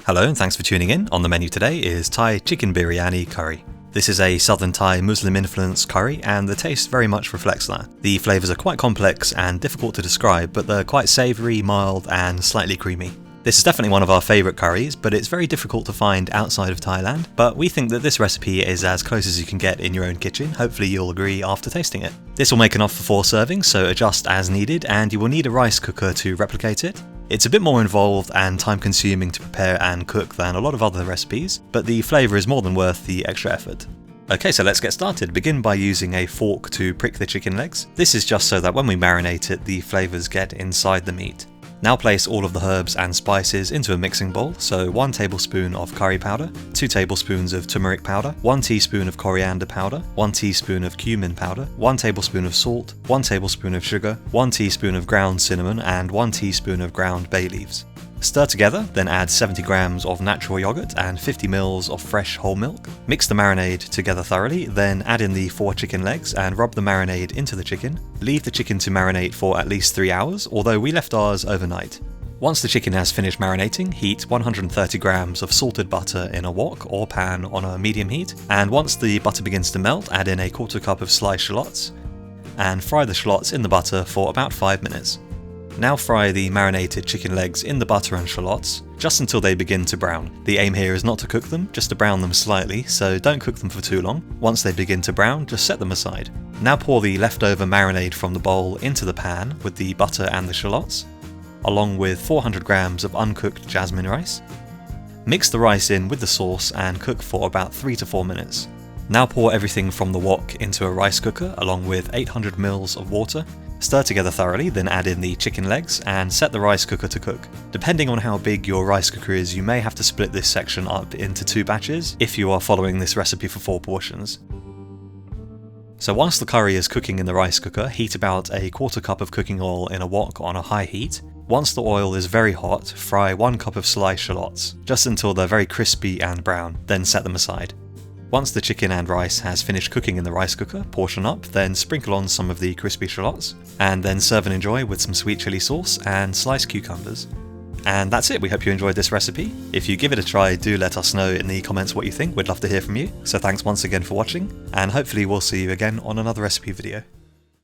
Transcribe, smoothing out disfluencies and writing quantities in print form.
Hello and thanks for tuning in. On the menu today is Thai chicken biryani curry. This is a southern Thai Muslim influenced curry and the taste very much reflects that. The flavours are quite complex and difficult to describe, but they're quite savoury, mild and slightly creamy. This is definitely one of our favourite curries, but it's very difficult to find outside of Thailand, but we think that this recipe is as close as you can get in your own kitchen. Hopefully you'll agree after tasting it. This will make enough for 4 servings, so adjust as needed, and you will need a rice cooker to replicate it. It's a bit more involved and time consuming to prepare and cook than a lot of other recipes, but the flavour is more than worth the extra effort. Okay, so let's get started. Begin by using a fork to prick the chicken legs. This is just so that when we marinate it, the flavours get inside the meat. Now place all of the herbs and spices into a mixing bowl, so 1 tablespoon of curry powder, 2 tablespoons of turmeric powder, 1 teaspoon of coriander powder, 1 teaspoon of cumin powder, 1 tablespoon of salt, 1 tablespoon of sugar, 1 teaspoon of ground cinnamon and 1 teaspoon of ground bay leaves. Stir together, then add 70 grams of natural yogurt and 50 ml of fresh whole milk. Mix the marinade together thoroughly, then add in the 4 chicken legs and rub the marinade into the chicken. Leave the chicken to marinate for at least 3 hours, although we left ours overnight. Once the chicken has finished marinating, heat 130 grams of salted butter in a wok or pan on a medium heat, and once the butter begins to melt, add in a 1/4 cup of sliced shallots, and fry the shallots in the butter for about 5 minutes. Now fry the marinated chicken legs in the butter and shallots, just until they begin to brown. The aim here is not to cook them, just to brown them slightly, so don't cook them for too long. Once they begin to brown, just set them aside. Now pour the leftover marinade from the bowl into the pan with the butter and the shallots, along with 400 grams of uncooked jasmine rice. Mix the rice in with the sauce and cook for about 3 to 4 minutes. Now pour everything from the wok into a rice cooker along with 800 ml of water. Stir together thoroughly, then add in the chicken legs and set the rice cooker to cook. Depending on how big your rice cooker is, you may have to split this section up into 2 batches if you are following this recipe for 4 portions. So whilst the curry is cooking in the rice cooker, heat about a 1/4 cup of cooking oil in a wok on a high heat. Once the oil is very hot, fry 1 cup of sliced shallots, just until they're very crispy and brown, then set them aside. Once the chicken and rice has finished cooking in the rice cooker, portion up, then sprinkle on some of the crispy shallots, and then serve and enjoy with some sweet chili sauce and sliced cucumbers. And that's it, we hope you enjoyed this recipe. If you give it a try, do let us know in the comments what you think, we'd love to hear from you. So thanks once again for watching, and hopefully we'll see you again on another recipe video.